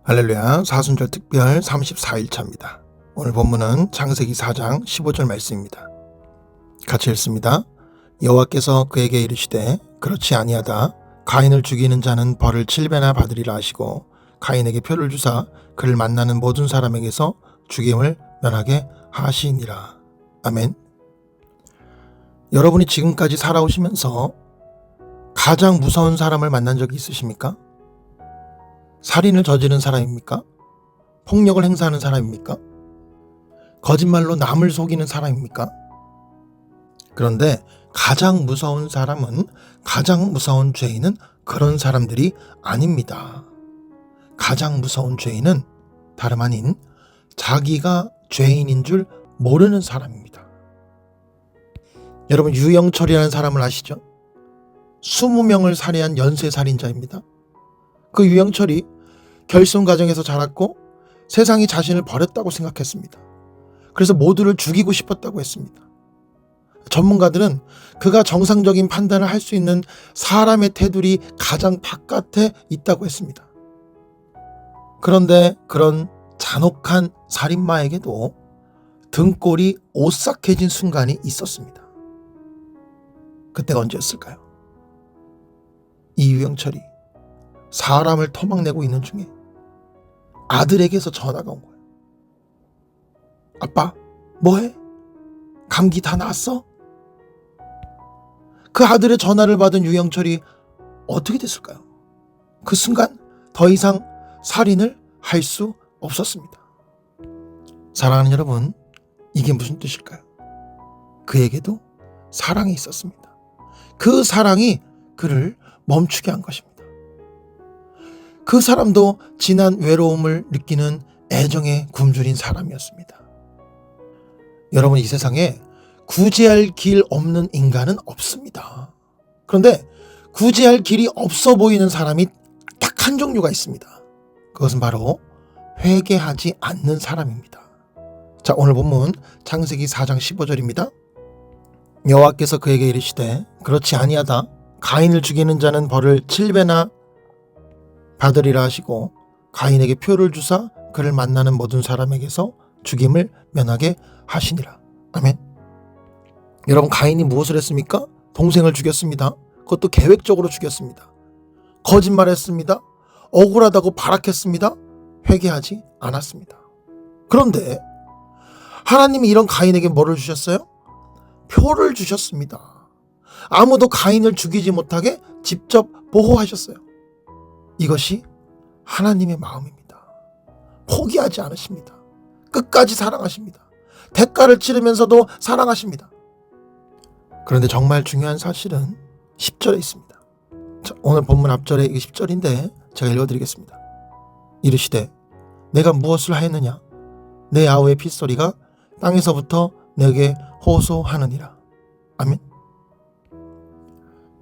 할렐루야, 사순절 특별 34일차입니다. 오늘 본문은 창세기 4장 15절 말씀입니다. 같이 읽습니다. 여호와께서 그에게 이르시되 그렇지 아니하다. 가인을 죽이는 자는 벌을 7배나 받으리라 하시고 가인에게 표를 주사 그를 만나는 모든 사람에게서 죽임을 면하게 하시니라. 아멘. 여러분이 지금까지 살아오시면서 가장 무서운 사람을 만난 적이 있으십니까? 살인을 저지른 사람입니까? 폭력을 행사하는 사람입니까? 거짓말로 남을 속이는 사람입니까? 그런데 가장 무서운 사람은, 가장 무서운 죄인은 그런 사람들이 아닙니다. 가장 무서운 죄인은 다름 아닌 자기가 죄인인 줄 모르는 사람입니다. 여러분, 유영철이라는 사람을 아시죠? 20명을 살해한 연쇄살인자입니다. 그 유영철이 결손 가정에서 자랐고 세상이 자신을 버렸다고 생각했습니다. 그래서 모두를 죽이고 싶었다고 했습니다. 전문가들은 그가 정상적인 판단을 할 수 있는 사람의 테두리 가장 바깥에 있다고 했습니다. 그런데 그런 잔혹한 살인마에게도 등골이 오싹해진 순간이 있었습니다. 그때가 언제였을까요? 이 유영철이 사람을 토막내고 있는 중에 아들에게서 전화가 온 거예요. 아빠, 뭐해? 감기 다 나았어? 그 아들의 전화를 받은 유영철이 어떻게 됐을까요? 그 순간 더 이상 살인을 할 수 없었습니다. 사랑하는 여러분, 이게 무슨 뜻일까요? 그에게도 사랑이 있었습니다. 그 사랑이 그를 멈추게 한 것입니다. 그 사람도 진한 외로움을 느끼는 애정에 굶주린 사람이었습니다. 여러분, 이 세상에 구제할 길 없는 인간은 없습니다. 그런데 구제할 길이 없어 보이는 사람이 딱 한 종류가 있습니다. 그것은 바로 회개하지 않는 사람입니다. 자, 오늘 본문 창세기 4장 15절입니다. 여호와께서 그에게 이르시되 그렇지 아니하다. 가인을 죽이는 자는 벌을 7배나 받으리라 하시고 가인에게 표를 주사 그를 만나는 모든 사람에게서 죽임을 면하게 하시니라. 아멘. 여러분, 가인이 무엇을 했습니까? 동생을 죽였습니다. 그것도 계획적으로 죽였습니다. 거짓말했습니다. 억울하다고 발악했습니다. 회개하지 않았습니다. 그런데 하나님이 이런 가인에게 뭐를 주셨어요? 표를 주셨습니다. 아무도 가인을 죽이지 못하게 직접 보호하셨어요. 이것이 하나님의 마음입니다. 포기하지 않으십니다. 끝까지 사랑하십니다. 대가를 치르면서도 사랑하십니다. 그런데 정말 중요한 사실은 10절에 있습니다. 자, 오늘 본문 앞절에 이게 10절인데 제가 읽어드리겠습니다. 이르시되 내가 무엇을 하였느냐? 내 아우의 핏소리가 땅에서부터 내게 호소하느니라. 아멘.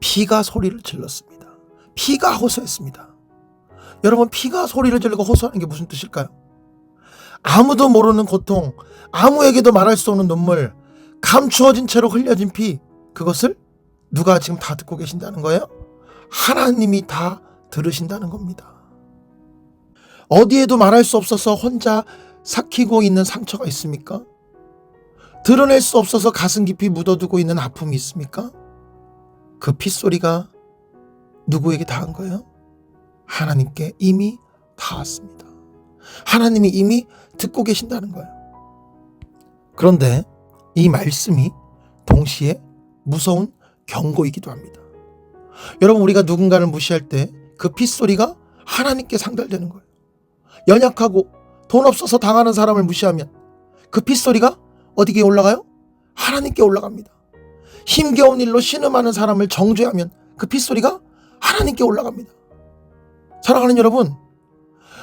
피가 소리를 질렀습니다. 피가 호소했습니다. 여러분, 피가 소리를 지르고 호소하는 게 무슨 뜻일까요? 아무도 모르는 고통, 아무에게도 말할 수 없는 눈물, 감추어진 채로 흘려진 피, 그것을 누가 지금 다 듣고 계신다는 거예요? 하나님이 다 들으신다는 겁니다. 어디에도 말할 수 없어서 혼자 삭히고 있는 상처가 있습니까? 드러낼 수 없어서 가슴 깊이 묻어두고 있는 아픔이 있습니까? 그 핏소리가 누구에게 닿은 거예요? 하나님께 이미 닿았습니다. 하나님이 이미 듣고 계신다는 거예요. 그런데 이 말씀이 동시에 무서운 경고이기도 합니다. 여러분, 우리가 누군가를 무시할 때 그 핏소리가 하나님께 상달되는 거예요. 연약하고 돈 없어서 당하는 사람을 무시하면 그 핏소리가 어디에 올라가요? 하나님께 올라갑니다. 힘겨운 일로 신음하는 사람을 정죄하면 그 핏소리가 하나님께 올라갑니다. 사랑하는 여러분,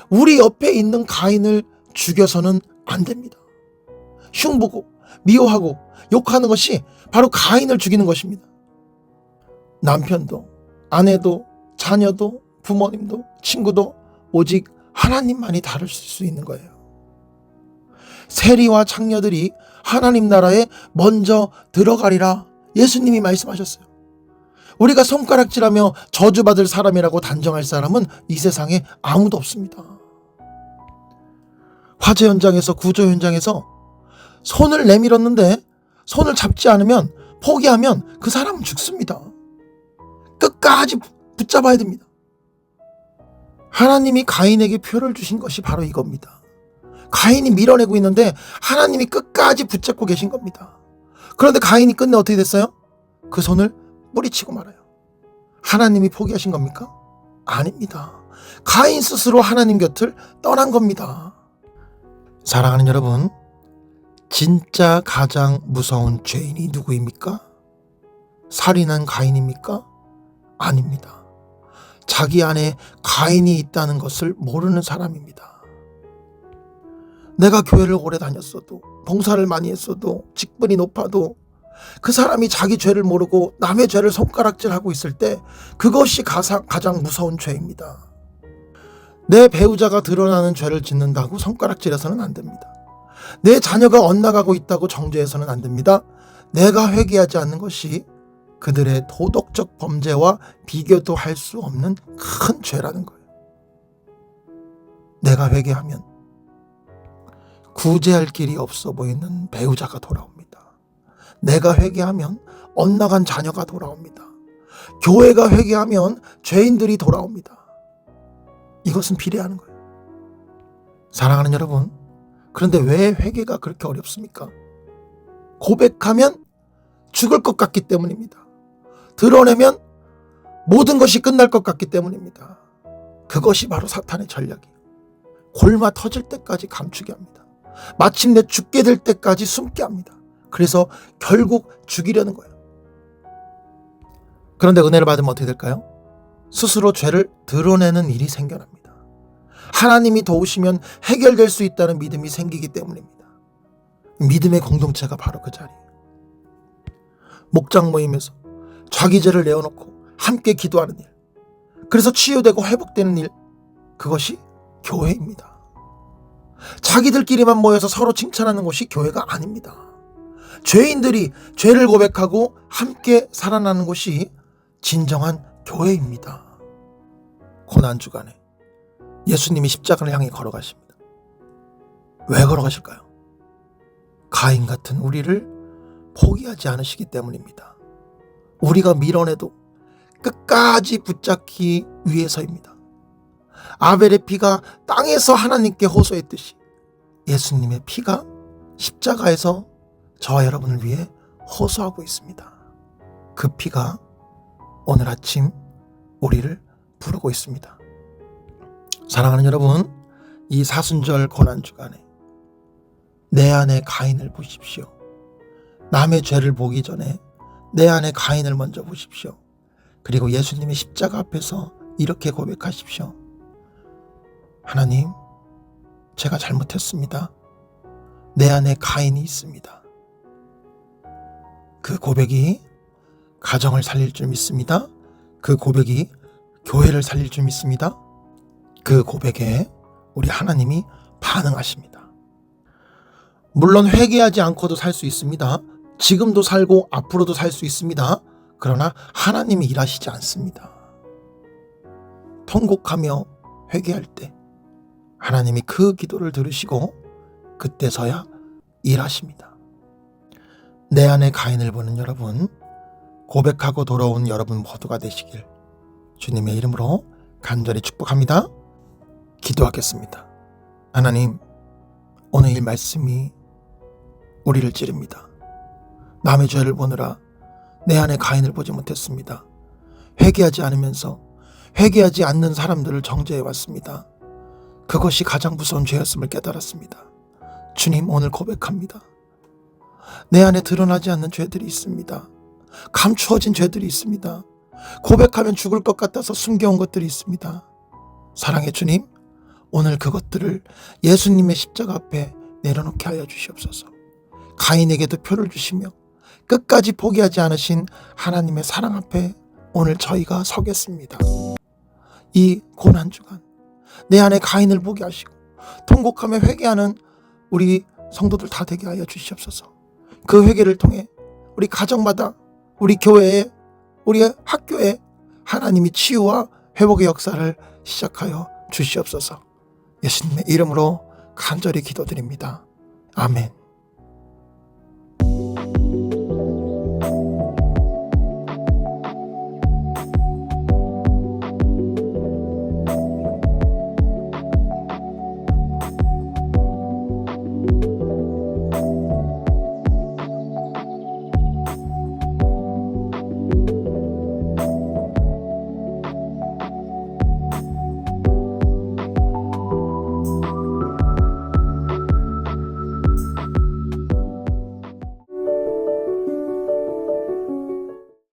우리 옆에 있는 가인을 죽여서는 안 됩니다. 흉보고 미워하고 욕하는 것이 바로 가인을 죽이는 것입니다. 남편도, 아내도, 자녀도, 부모님도, 친구도 오직 하나님만이 다룰 수 있는 거예요. 세리와 창녀들이 하나님 나라에 먼저 들어가리라 예수님이 말씀하셨어요. 우리가 손가락질하며 저주받을 사람이라고 단정할 사람은 이 세상에 아무도 없습니다. 화재 현장에서, 구조 현장에서 손을 내밀었는데 손을 잡지 않으면, 포기하면 그 사람은 죽습니다. 끝까지 붙잡아야 됩니다. 하나님이 가인에게 표를 주신 것이 바로 이겁니다. 가인이 밀어내고 있는데 하나님이 끝까지 붙잡고 계신 겁니다. 그런데 가인이 끝내 어떻게 됐어요? 그 손을 뿌리치고 말아요. 하나님이 포기하신 겁니까? 아닙니다. 가인 스스로 하나님 곁을 떠난 겁니다. 사랑하는 여러분, 진짜 가장 무서운 죄인이 누구입니까? 살인한 가인입니까? 아닙니다. 자기 안에 가인이 있다는 것을 모르는 사람입니다. 내가 교회를 오래 다녔어도, 봉사를 많이 했어도, 직분이 높아도 그 사람이 자기 죄를 모르고 남의 죄를 손가락질하고 있을 때 그것이 가장 무서운 죄입니다. 내 배우자가 드러나는 죄를 짓는다고 손가락질해서는 안 됩니다. 내 자녀가 엇나가고 있다고 정죄해서는 안 됩니다. 내가 회개하지 않는 것이 그들의 도덕적 범죄와 비교도 할 수 없는 큰 죄라는 거예요. 내가 회개하면 구제할 길이 없어 보이는 배우자가 돌아옵니다. 내가 회개하면 엇나간 자녀가 돌아옵니다. 교회가 회개하면 죄인들이 돌아옵니다. 이것은 비례하는 거예요. 사랑하는 여러분, 그런데 왜 회개가 그렇게 어렵습니까? 고백하면 죽을 것 같기 때문입니다. 드러내면 모든 것이 끝날 것 같기 때문입니다. 그것이 바로 사탄의 전략이에요. 골마 터질 때까지 감추게 합니다. 마침내 죽게 될 때까지 숨게 합니다. 그래서 결국 죽이려는 거예요. 그런데 은혜를 받으면 어떻게 될까요? 스스로 죄를 드러내는 일이 생겨납니다. 하나님이 도우시면 해결될 수 있다는 믿음이 생기기 때문입니다. 믿음의 공동체가 바로 그 자리예요. 목장 모임에서 자기 죄를 내어놓고 함께 기도하는 일, 그래서 치유되고 회복되는 일, 그것이 교회입니다. 자기들끼리만 모여서 서로 칭찬하는 것이 교회가 아닙니다. 죄인들이 죄를 고백하고 함께 살아나는 것이 진정한 교회입니다. 고난주간에 예수님이 십자가를 향해 걸어가십니다. 왜 걸어가실까요? 가인 같은 우리를 포기하지 않으시기 때문입니다. 우리가 밀어내도 끝까지 붙잡기 위해서입니다. 아벨의 피가 땅에서 하나님께 호소했듯이 예수님의 피가 십자가에서 저와 여러분을 위해 호소하고 있습니다. 그 피가 오늘 아침 우리를 부르고 있습니다. 사랑하는 여러분, 이 사순절 고난주간에 내 안에 가인을 보십시오. 남의 죄를 보기 전에 내 안에 가인을 먼저 보십시오. 그리고 예수님의 십자가 앞에서 이렇게 고백하십시오. 하나님, 제가 잘못했습니다. 내 안에 가인이 있습니다. 그 고백이 가정을 살릴 줄 믿습니다. 그 고백이 교회를 살릴 줄 믿습니다. 그 고백에 우리 하나님이 반응하십니다. 물론 회개하지 않고도 살 수 있습니다. 지금도 살고 앞으로도 살 수 있습니다. 그러나 하나님이 일하시지 않습니다. 통곡하며 회개할 때 하나님이 그 기도를 들으시고 그때서야 일하십니다. 내 안에 가인을 보는 여러분, 고백하고 돌아온 여러분 모두가 되시길 주님의 이름으로 간절히 축복합니다. 기도하겠습니다. 하나님, 오늘 이 말씀이 우리를 찌릅니다. 남의 죄를 보느라 내 안에 가인을 보지 못했습니다. 회개하지 않으면서 회개하지 않는 사람들을 정죄해 왔습니다. 그것이 가장 무서운 죄였음을 깨달았습니다. 주님, 오늘 고백합니다. 내 안에 드러나지 않는 죄들이 있습니다. 감추어진 죄들이 있습니다. 고백하면 죽을 것 같아서 숨겨온 것들이 있습니다. 사랑의 주님, 오늘 그것들을 예수님의 십자가 앞에 내려놓게 하여 주시옵소서. 가인에게도 표를 주시며 끝까지 포기하지 않으신 하나님의 사랑 앞에 오늘 저희가 서겠습니다. 이 고난주간 내 안에 가인을 보게 하시고 통곡하며 회개하는 우리 성도들 다 되게 하여 주시옵소서. 그 회개를 통해 우리 가정마다, 우리 교회에, 우리 학교에 하나님이 치유와 회복의 역사를 시작하여 주시옵소서. 예수님의 이름으로 간절히 기도드립니다. 아멘.